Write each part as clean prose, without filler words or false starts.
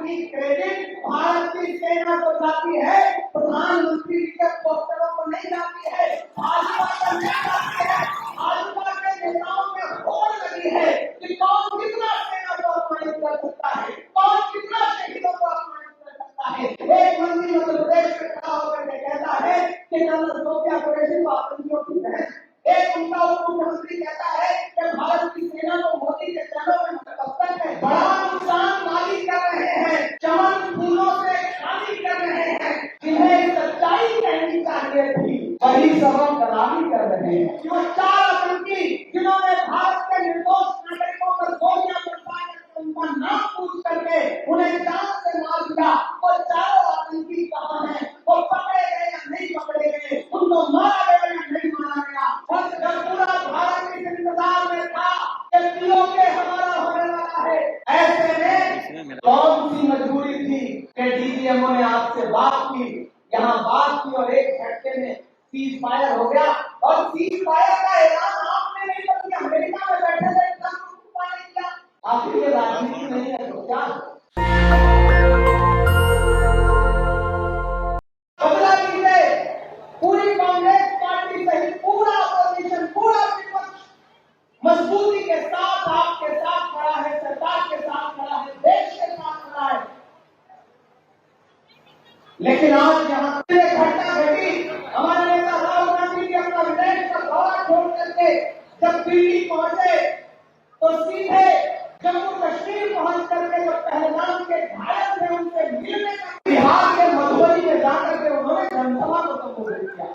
की क्रेडिट भारत की सेना को जाती है, प्रधानमंत्री के पोस्टरों को नहीं जाती है, भाजपा को नहीं जाती है। भाजपा के नेताओं में होड़ लगी है कि कौन कितना सेना को अपमानित कर सकता है, कौन कितना शहीदों को अपमानित कर सकता है। एक मंत्री मध्य प्रदेश में खड़ा होकर कहता है कि जनरल सोफिया कुरैशी को आतंकियों की बहन, एक उनका उप मुख्यमंत्री कहता है कि भारत की सेना को मोदी के चरणों में नतमस्तक है। बड़ा नुकसान माली कर रहे हैं, चमन फूलों से खाली कर रहे हैं, जिन्हें सच्चाई कहनी चाहिए थी वही सब दलाली कर रहे हैं। जो चार आतंकी जिन्होंने भारत के निर्दोष नागरिकों पर गोलियां बरसाकर उनका नाम पूछ करके उन्हें जान से मार दिया, वो चारों आतंकी कहां हैं? वो पकड़े गए या नहीं पकड़े गए? उनको मारा गया या नहीं मारा गया? और जब पूरा भारत इस इंतजार में था कि पीओके हमारा होने वाला है, ऐसे में कौन सी मजबूरी थी कि डीजीएमओ ने आपसे बात की, यहाँ बात की और एक झटके में सीज फायर हो गया। और सीज फायर का ऐलान आपने नहीं किया, अमेरिका में बैठे थे किया। आखिर ये राजनीति नहीं है तो क्या? बदला लीजिए, पूरी कांग्रेस पार्टी सहित पूरा अपोजिशन, पूरा विपक्ष मजबूती के साथ आपके साथ खड़ा है, सरकार के साथ खड़ा है, देश के साथ खड़ा है। लेकिन आज यहाँ घटना घटी, हमारे नेता राहुल गांधी जी अपना विदेश का दौरा छोड़ करके जब दिल्ली पहुंचे तो सीधे जम्मू कश्मीर पहुंच करके जो पहलगाम के घायल थे उनसे मिलने का, बिहार के मधुबनी में जाकर के उन्होंने जनसभा को संबोधित किया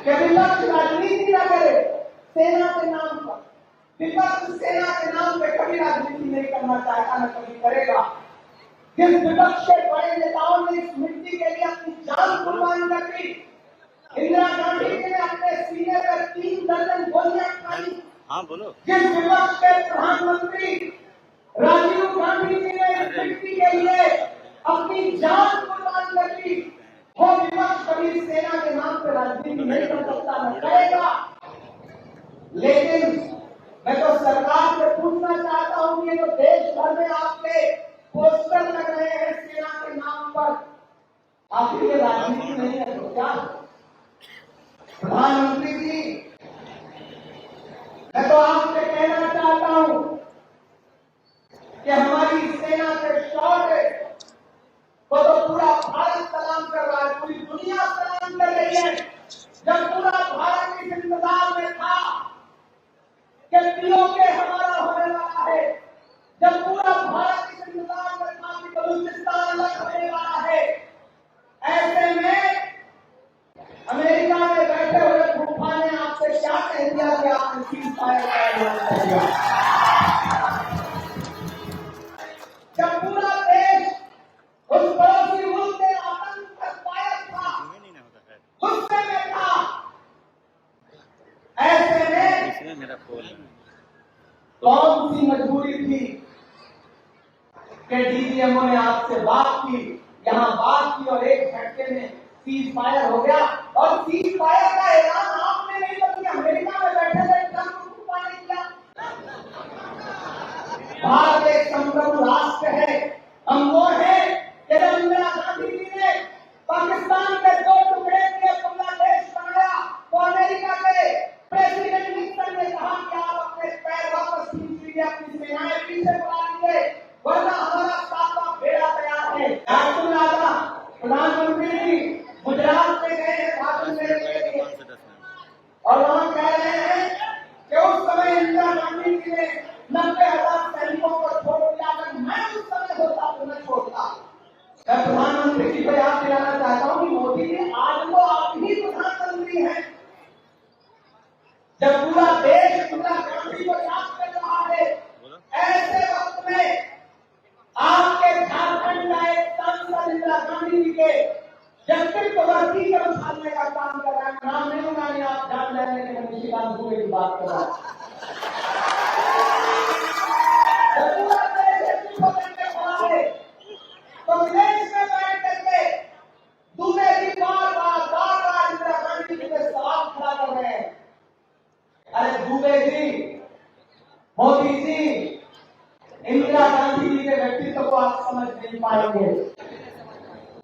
कि विपक्ष राजनीति न करे सेना के नाम पर। विपक्ष सेना के नाम पे कभी राजनीति नहीं करना चाहता, न कभी करेगा। जिस विपक्ष के बड़े नेताओं ने इस मिट्टी के लिए अपनी जान कुर्बान कर दी, इंदिरा गांधी जी ने अपने सीने पर 3 दर्जन गोलियां खाई। हाँ बोलो। जिस विपक्ष के प्रधानमंत्री राजीव गांधी जी ने इस मिट्टी के लिए अपनी जान कुर्बान कर दी, वो विपक्ष कभी सेना के नाम पर राजनीति नहीं कर सकता, न करेगा। लेकिन मैं तो सरकार से पूछना चाहता हूं कि तो देश भर में आपके पोस्टर लग रहे हैं सेना के नाम पर, आखिर ये राजनीति नहीं है तो क्या? प्रधानमंत्री जी, मैं तो आपसे कहना चाहता हूं कि हमारी सेना के शौर्य को तो पूरा भारत सलाम कर रहा है, पूरी दुनिया सलाम कर रही है। जब पूरा भारत इस इंतजार में था कि पीओके हमारा होने वाला है, जब पूरा भारत इस इंतजार में था कि बलूचिस्तान अलग होने वाला है, ऐसे में अमेरिका में बैठे हुए गुफा ने आपसे क्या कह दिया कि आपने सीज फायर का ऐलान कर दिया? जब पूरा देश उस पड़ोसी मुल्क के आतंक पर कायल था, गुस्से में था, ऐसे में मेरा कौन सी मजबूरी थी कि डीजीएमओ ने आपसे बात की, यहाँ बात की और एक झटके में सीज फायर हो गया। और सीज फायर का ऐलान आपने नहीं किया, अमेरिका में बैठे थे किया। भारत एक संप्रभु राष्ट्र है, हम वो है कि जब इंदिरा गांधी जी ने पाकिस्तान के 2 टुकड़े किए, बांग्लादेश बनाया, तो अमेरिका के प्रेसिडेंट निक्सन ने कहा कि आप अपने पैर वापस खींच लीजिए, अपनी सेनाएं पीछे बुला लीजिए, वरना हमारा सातवां बेड़ा तैयार है। प्रधानमंत्री जी गुजरात में गए हैं भाषण देने के लिए और वहां कह रहे हैं कि उस समय इंदिरा गांधी जी ने 90,000 सैनिकों को छोड़ दिया, अगर मैं उस समय होता तो मैं छोड़ता। मैं प्रधानमंत्री जी को याद दिलाना चाहता हूँ कि मोदी जी आज तो आप ही प्रधानमंत्री हैं। जब पूरा देश इंदिरा गांधी को याद कर रहा है, ऐसे वक्त में आपके झारखंड का एक सांसद इंदिरा गांधी जी के व्यक्तित्व वर्ती के उछालने का काम कर रहा है। नाम नहीं उन्होंने आप जान लेने के लिए निशिकांत दुबे की बात कर रहा है। पूरा देश को करके खड़ा है, कांग्रेस में बैठ करके दुबे की बार इंदिरा गांधी जी के सवाल खड़ा कर रहे हैं। अरे दुबे जी, मोदी जी, इंदिरा गांधी जी के व्यक्तित्व को आप समझ नहीं पाएंगे।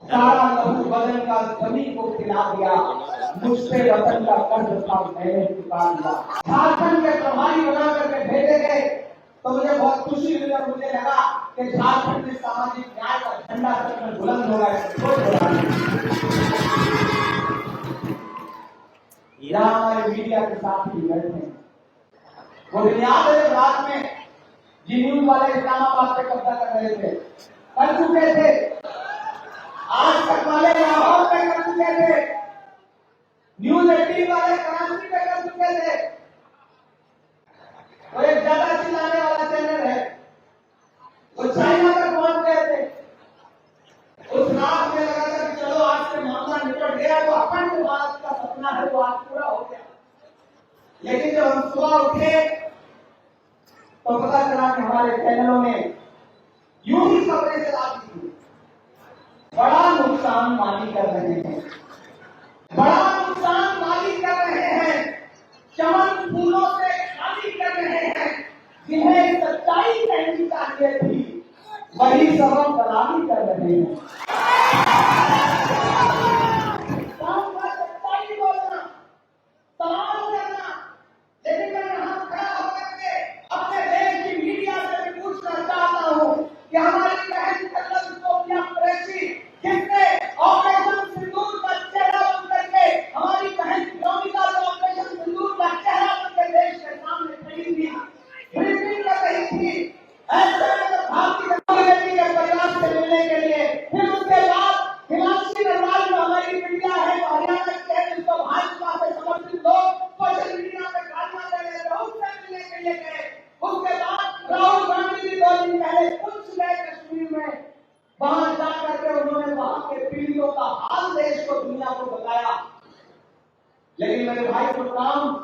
सारा लहू बदन का जमीन को खिला दिया, मुझसे वतन का कर्ज था मैंने चुका दिया। झारखंड के प्रभारी बना करके भेजे गए तो मुझे बहुत खुशी हुई और मुझे लगा कि झारखंड में सामाजिक न्याय का झंडा सर में बुलंद होगा। यहाँ हमारे मीडिया के साथ ही बैठे हैं, वो दिन याद है रात में जी न्यूज वाले इस्लामाबाद पे कब्जा कर रहे थे, कर चुके थे, आज तक वाले लाहौर पे कर चुके थे, न्यूज 18 वाले कराची पे कर चुके थे। तो एक ज्यादा चिल्लाने वाला चैनल है, वो चाइना तक पहुंच गए थे। उस रात में लगा था कि चलो आज से मामला निपट गया, तो अखंड भारत का सपना है वो आज पूरा हो गया। लेकिन जब हम सुबह उठे तो पता चला कि हमारे चैनलों ने यूं ही खबरें चला दी थी, बड़ा नुकसान माली कर रहे हैं, बड़ा नुकसान माली कर रहे हैं, चमन फूलों से खाली कर रहे हैं, जिन्हें सच्चाई कहनी चाहिए थी वही सबक दलाली कर रहे हैं। सच्चाई बोलना, सवाल करना, लेकिन मैं यहाँ खड़ा होकर के अपने देश की मीडिया से भी पूछना चाहता हूँ कि हमारी बहन कलम सोफिया कुरैशी जिसने ऑपरेशन सिंदूर का चेहरा बन करके हमारी बहन योमिका को ऑपरेशन सिंदूर का चेहरा बन के देश के सामने खड़ी थी, ब्रीफिंग कर रही थी, ऐसे में भारतीय जनता पार्टी के परिवार से मिलने के लिए, फिर उसके बाद हिमांशी नरवाल जो हमारी मीडिया है हरियाणा के जिसको भाजपा से समर्थित लोग सोशल मीडिया पे गालियां दे रहे थे, उससे मिलने के लिए गए। उसके बाद राहुल गांधी जी 2 दिन पहले कुछ गए कश्मीर में, वहां जाकर के उन्होंने वहां के पीड़ितों का हाल देश को दुनिया को बताया। लेकिन मेरे भाई को काम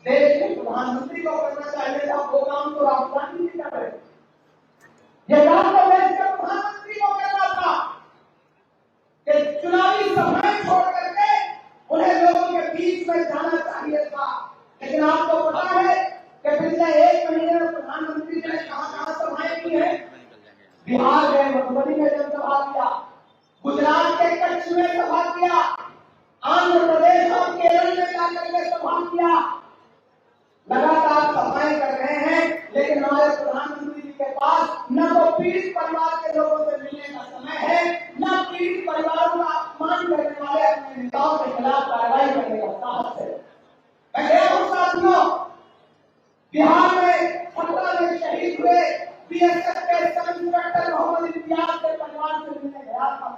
देश के प्रधानमंत्री को करना चाहिए था, वो काम तो राहुल गांधी जी कर रहे। ये काम तो देश के प्रधानमंत्री को करना था कि चुनावी सभाएं छोड़ करके उन्हें लोगों के बीच में जाना चाहिए था। लेकिन आपको पता है कि पिछले 1 महीने में प्रधानमंत्री ने कहां सभाएं की है? बिहार गए, मधुबनी में जनसभा किया, गुजरात के कच्छ में सभा किया, आंध्र प्रदेश और केरल में जाकर के सभा किया। लगातार सभाएं कर रहे हैं, लेकिन हमारे प्रधानमंत्री जी के पास न तो पीड़ित परिवार के लोगों से मिलने का समय है, न पीड़ित परिवारों का अपमान करने वाले अपने नेताओं के खिलाफ कार्रवाई करने का साहस है। मैं कह रहा हूं साथियों, बिहार में 17 में शहीद हुए बीएसएफ के सब इंस्पेक्टर मोहम्मद इम्तियाज के परिवार से मिलने गया था।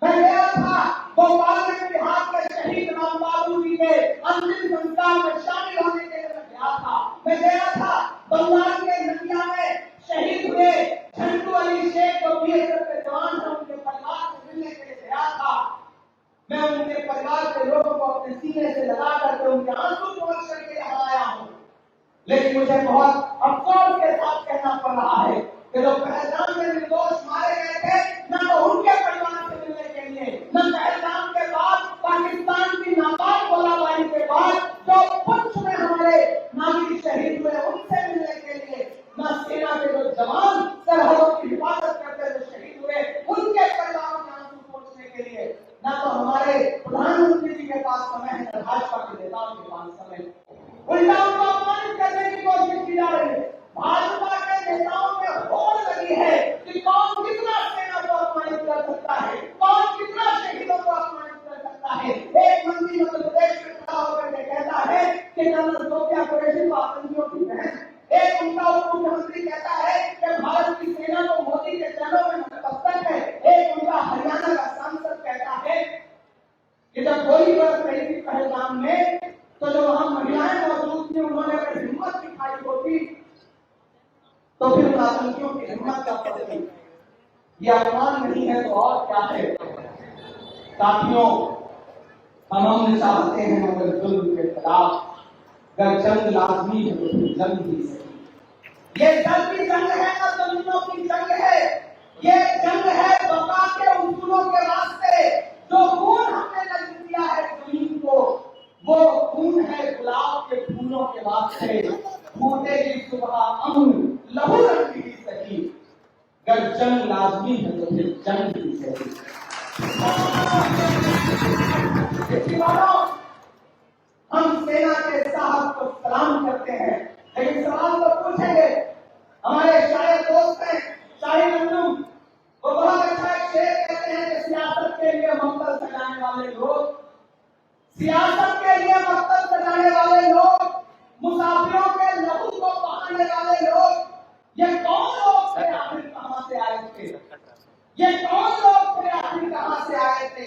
मैं गया था भोपाल में बिहार के शहीद राम बाबू जी के अंतिम संस्कार में शामिल होने के लिए गया था। मैं गया था बंगाल के नदिया में शहीद हुए झंडू अली शेख जो बीएसएफ के जवान थे, उनके परिवार से मिलने के लिए गया था। मैं उनके परिवार के लोगों को अपने सीने से लगा करके उनके आंसू पोंछ करके यहाँ आया हूँ। लेकिन मुझे बहुत अफसोस के साथ कहना पड़ रहा है कि जो पहलगाम में निर्दोष मारे गए थे, न तो उनके परिवार से मिलने के लिए, न पहलगाम के बाद पाकिस्तान की नापाक गोलाबारी के बाद जो पुंछ में हमारे नागरिक शहीद हुए उनसे मिलने के लिए, न सेना के जो जवान सरहदों की हिफाजत करते हुए शहीद हुए उनके परिवारों के आंसू पोंछने के लिए, न तो हमारे प्रधानमंत्री जी के पास समय है, न भाजपा के नेताओं के पास समय है। उल्टा उनको अपमानित करने की कोशिश की जा रही है। भाजपा के नेताओं में होड़ लगी है कि कौन कितना सेना को अपमानित कर सकता है, कौन कितना शहीदों को अपमानित कर सकता है। एक मंत्री मध्य प्रदेश में खड़ा होकर के कहता है कि जनरल सोफिया कुरैशी को आतंकियों की बहन, एक उनका उप मुख्यमंत्री कहता है कि भारत की सेना को मोदी के चरणों में नतमस्तक है, एक उनका हरियाणा का सांसद कहता है कि जब गोली बरस रही थी पहलगाम में तो जो वहां महिलाएं मौजूद थी उन्होंने अगर हिम्मत दिखाई होती तो फिर आतंकियों की हिम्मत क्या पड़ती। ये अपमान नहीं है तो और क्या है। साथियों, हम चाहते हैं मगर जुल्म के खिलाफ अगर जंग लाजमी है तो फिर जंग ही सही। ये जंग की जंग है ना जमीनों की जंग है, ये जंग है बका के उसूलों के रास्ते। जो खून हमने लग दिया है जमीन को, वो खून है गुलाब के फूलों के वास्ते। फूटेगी सुबह अमन लहू रंग की सही। अगर जंग लाजमी है तो फिर जंग भी सही। हम सेना के साहब को सलाम करते हैं, लेकिन सवाल तो पूछेंगे। हमारे शायर दोस्त हैं शाही नन्नू, वो बहुत अच्छा शेर कहते हैं कि सियासत के लिए मकसद सजाने वाले लोग, सियासत के लिए मकसद सजाने वाले लोग, मुसाफिरों के लहू को बहाने वाले लोग, ये कौन लोग थे? आखिर कहां से आए थे? ये कौन लोग थे? आखिर कहां से आए थे?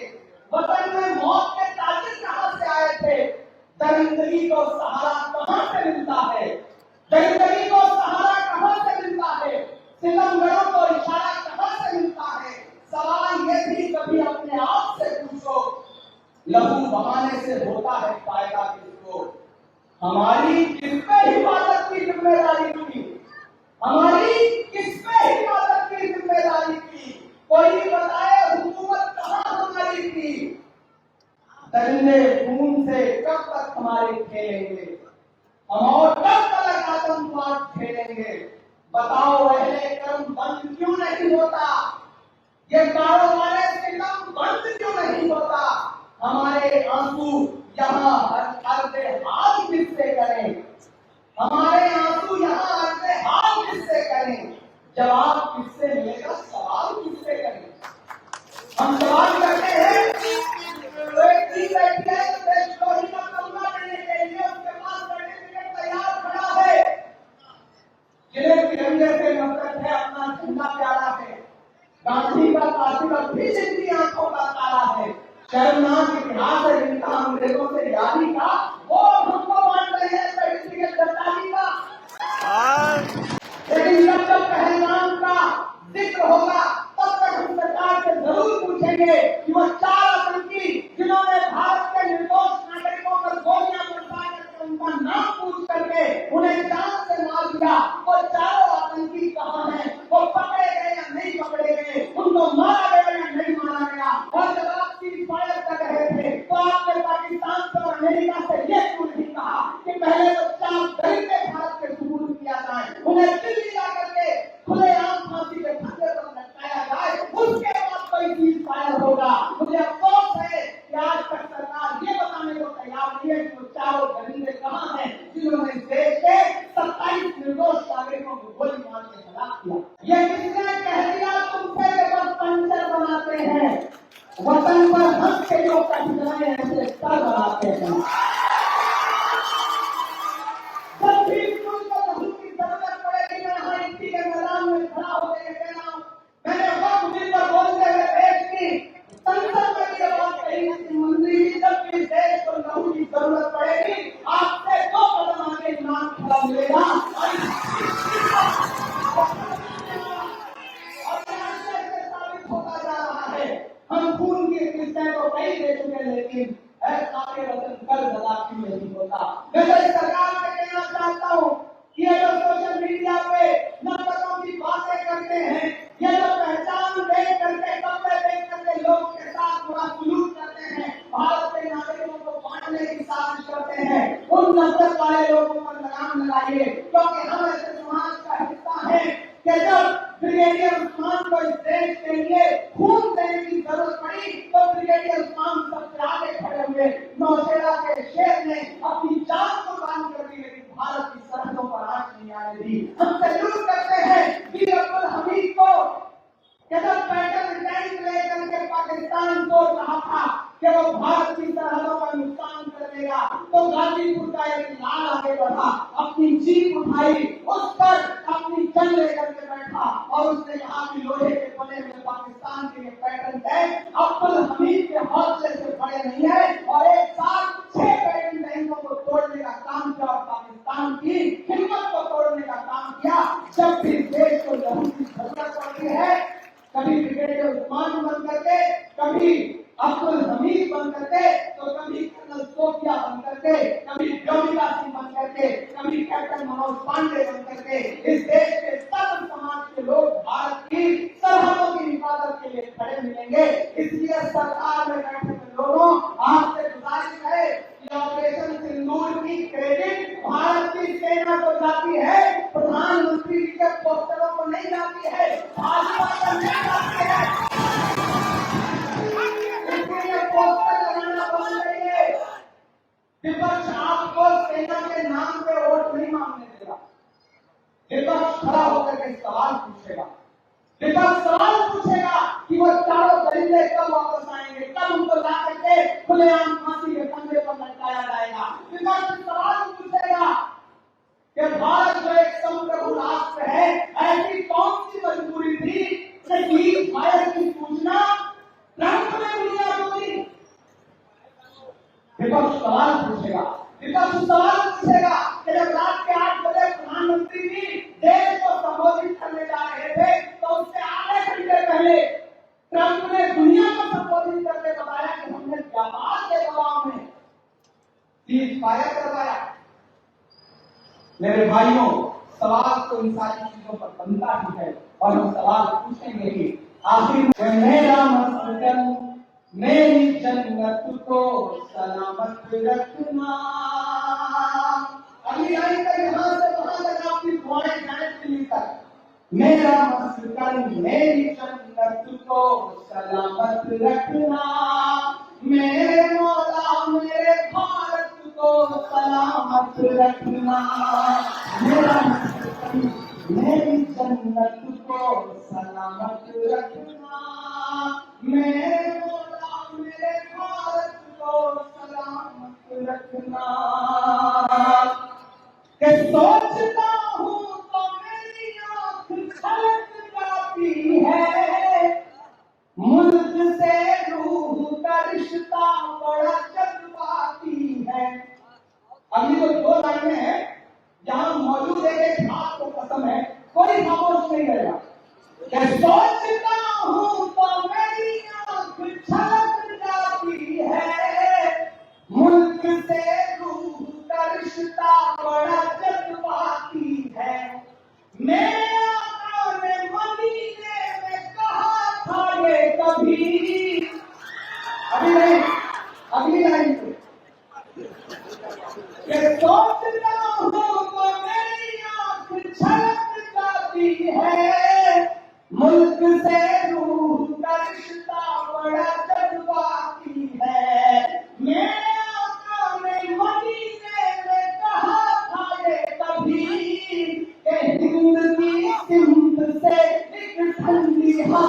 वतन में मौत के ताजिर कहां से आए थे? दरिंदगी को सहारा कहां से मिलता है? दरिंदगी को सहारा कहां से मिलता है? सितमगरों को इशारा कहां से मिलता है? सवाल ये भी कभी अपने आप से पूछो, लहू बहाने से होता है फायदा किसको? हमारी किस पे हिफाजत की जिम्मेदारी थी? हमारी किस पे हिफाजत की जिम्मेदारी थी? कोई बताए हुकूमत कहां हमारी थी? दरिंदे खून से कब तक हमारे खेलेंगे? हम और कब तक आतंकवाद खेलेंगे? बताओ अहले कर्म बंद क्यों नहीं होता? ये कारोबार सितम बंद क्यों नहीं होता? हमारे आंसू यहाँ अर्ज़े हाल किससे करें? हमारे आंसू यहाँ अर्ज़े हाल किससे करें? जवाब किससे मिलेगा? सवाल किससे करें? हम सवाल करते हैं। तो एक टीम बैठी है देशद्रोही का कमला देने के लिए, उसके पास सर्टिफिकेट तैयार खड़ा है, जिन्हें तिरंगे से नफरत है, अपना झंडा प्यारा है, गांधी का कातिल अब भी जिनकी आंखों का तारा है, शर्मनाक इतिहास है जिनका अंग्रेजों से यारी का, वो हमको मान रहे हैं सर्टिफिकेट गद्दारी का। लेकिन जब पहलगाम का जिक्र होगा तब तक हम सरकार से जरूर पूछेंगे कि वो 4 आतंकी जिन्होंने भारत के निर्दोष नागरिकों पर गोलियां बरसाकर उनका नाम पूछ करके उन्हें जान से मार दिया, वो 4 आतंकी कहां हैं? वो पकड़े गए या नहीं पकड़े गए? उनको मारा गया या नहीं मारा गया? और जब आप सीज फायर कर रहे थे तो आपने पाकिस्तान से और अमेरिका से ये क्यों नहीं कहा कि पहले तो 4 दरिंदे भारत के सुपुर्द किया जाए, उन्हें दिल्ली जाकर के खुलेआम फांसी के फंदे पर लटकाया जाए, उसके बाद कोई सीज फायर होगा? मुझे अफसोस है कि आज तक सरकार ये बताने को तैयार नहीं है कि वो 4 दरिंदे कहां हैं जिन्होंने देश के 27 निर्दोष नागरिकों को गोली मार के हलाक किया। ये किसने कह दिया तुमसे कि बस पंचर बनाते हैं? वतन पर हंस के जो कटनाएं ऐसे सर बनाते हैं। जब भी तुमको लहू की जरूरत पड़ेगी, मैं यहाँ इंटी के मैदान में खड़ा होकर कहना हूं, मैंने वक्त मिलकर बोलते हुए देश की संसद में ये बात कही कि मंत्री जी, जब भी देश को लहू की जरूरत पड़ेगी, आपसे 2 कदम आगे इमाम खड़ा मिलेगा। होता जा रहा है, हम खून की किस्तें तो कई दे चुके, लेकिन ऐसा के वतन कर्ज अदा क्यों नहीं होता? मैं तो इस सरकार से कहना चाहता हूँ कि ये जो सोशल मीडिया पे नफरतों की बातें करते हैं, ये जो पहचान देख करके, कपड़े देख करके लोग के साथ बुरा सलूक करते हैं, भारत के नागरिकों को बांटने की साजिश करते हैं, उन नफरत वाले लोगों पर लगाम लगाइए, क्योंकि हम ऐसे समाज का हिस्सा है कि जब ब्रिगेडियर उस्मान को इस देश के लिए खून देने की जरूरत पड़ी तो ब्रिगेडियर उस्मान सबसे आगे खड़े हुए, नौशेरा के शेर ने अपनी जान कुर्बान कर दी, लेकिन भारत की सरहदों पर आंच नहीं आने दी। हम सैल्यूट करते हैं वीर अब्दुल हमीद को कि जब पैटर्न टैंक लेकर के पाकिस्तान सोच रहा था कि वो भारत की सरहदों का नुकसान कर देगा, तो गाजीपुर का एक लाल आगे बढ़ा, अपनी जीप उठाई, उस पर अपनी जंग लेकर के बैठा और उसने कहा कि लोहे के बने हुए पाकिस्तान के ये पैटर्न टैंक अब्दुल हमीद के हौसले से बड़े नहीं है, और एक साथ 6 पैटर्न टैंकों को तोड़ने का काम किया और पाकिस्तान की हिम्मत को तोड़ने का काम किया। जब भी देश को लहू की जरूरत पड़ती है, कभी ब्रिगेडियर उस्मान बन करके, कभी अब्दुल हमीद बन करके, तो कभी कर्नल सोफिया बन करके, कभी व्योमिका सिंह बन करके, कभी कैप्टन मनोज पांडे बन करके, इस देश के सब समाज के लोग भारत की सरहदों की हिफाजत के लिए खड़े मिलेंगे। इसलिए सरकार में बैठे हुए लोगों, आपसे गुजारिश है कि ऑपरेशन सिंदूर की क्रेडिट भारत की सेना को जाती है, प्रधानमंत्री जी के पोस्टरों को नहीं जाती है। आशीर्वाद नहीं लाती है। इसलिए पोस्टर लगाना बंद करिए। विपक्ष आपको सेना के नाम पे वोट नहीं मांगने देगा। विपक्ष खड़ा होकर के सवाल पूछेगा। विपक्ष सवाल पूछेगा कि वो चारों दरिंदे कब वापस आएंगे, कब उनको ला करके खुलेआम फांसी के फंदे पर लटकाया जाएगा। विपक्ष सवाल पूछेगा कि भारत जो एक संप्रभु राष्ट्र है, ऐसी कौन सी मजबूरी थी कि सीज फायर की सूचना ट्रंप ने दुनिया को दी। विपक्ष सवाल पूछेगा। विपक्ष सवाल पूछेगा कि जब रात के 8 बजे प्रधानमंत्री जी देश को संबोधित करने जा रहे थे, तो उससे आधे घंटे पहले ट्रंप ने दुनिया को संबोधित करके बताया कि हमने व्यापार के दबाव में सीज फायर करवाया। मेरे भाइयों, सवाल तो इन सारी चीजों पर बनता ही है और हम सवाल पूछेंगे ही। आखिर मेरा मस्कन मेरी जन्नत को सलामत रखना। अगली लाइन तक यहाँ से वहां तक आपकी दुआएं जाने के लिए तक। मेरा मस्कन मेरी जन्नत को सलामत रखना, मेरे मौला मेरे भारत को सलामत रखना। मेरा मस्कन मेरी जन्नत को सलामत रखना, मेरे मौला मेरे भारत को सलामत रखना। कि सोचता हूँ तो मेरी आँख छलक जाती है, मुल्क से रूह का रिश्ता बड़ा जज्बाती है। अभी तो 2 लाइनें हैं, जहां मौजूद एक बात को कसम है, कोई खामोश नहीं रहेगा। सोचता हूँ तो मेरी आँख छलक जाती है, मुल्क से रूह का रिश्ता बड़ा जज्बाती है। मेरे आका ने मदीने में कहा था ये कभी, अभी नहीं, अगली लाइन पे सोचता हूँ तो मेरी आँख छलक जाती है, मुल्क से रूह का रिश्ता बड़ा जज्बाती है। मेरे आका ने मदीने में कहा था ये कभी कि हिंद की सिमत से एक ठंडी हवा।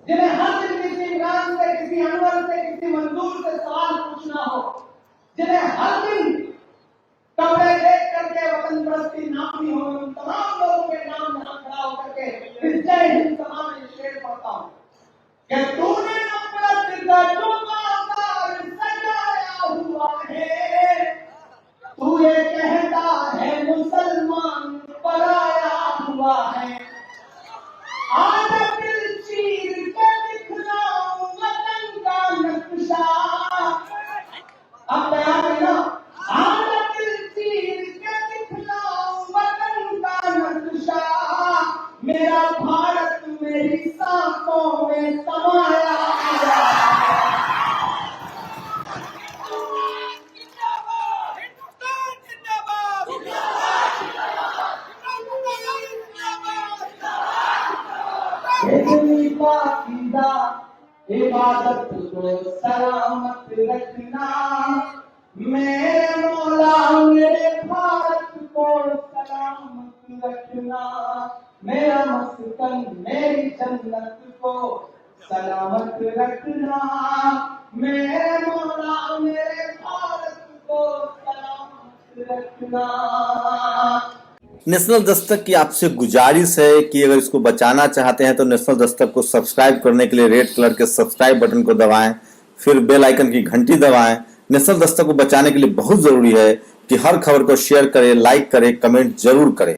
जिन्हें हर दिन किसी इमरान से, किसी अनवर से, किसी मंजूर से सवाल पूछना हो, जिन्हें हर दिन कपड़े देख करके वतन परस्ती नाम नहीं हो, उन तमाम लोगों के नाम यहाँ खड़ा होकर के इस जय हिंद सभा में शेर पढ़ता हूँ कि तूने नफरत का जो बाजार सजाया हुआ है, तू ये कहता है मुसलमान पराया हुआ है। आज दिल चीर के दिखलाऊं वतन का नक्शा। अब तैयार है ना? आज दिल चीर के दिखलाऊं वतन का नक्शा, मेरा भारत मेरी सांसों में समाया हुआ है। इतनी पाकीज़ा इबादत को सलामत रखना, मेरे मौला मेरे भारत को सलामत रखना। मेरा मस्कन मेरी जन्नत को सलामत रखना, मेरे मौला मेरे भारत को सलामत रखना। नेशनल दस्तक की आपसे गुजारिश है कि अगर इसको बचाना चाहते हैं तो नेशनल दस्तक को सब्सक्राइब करने के लिए रेड कलर के सब्सक्राइब बटन को दबाएं, फिर बेल आइकन की घंटी दबाएं। नेशनल दस्तक को बचाने के लिए बहुत जरूरी है कि हर खबर को शेयर करें, लाइक करें, कमेंट जरूर करें।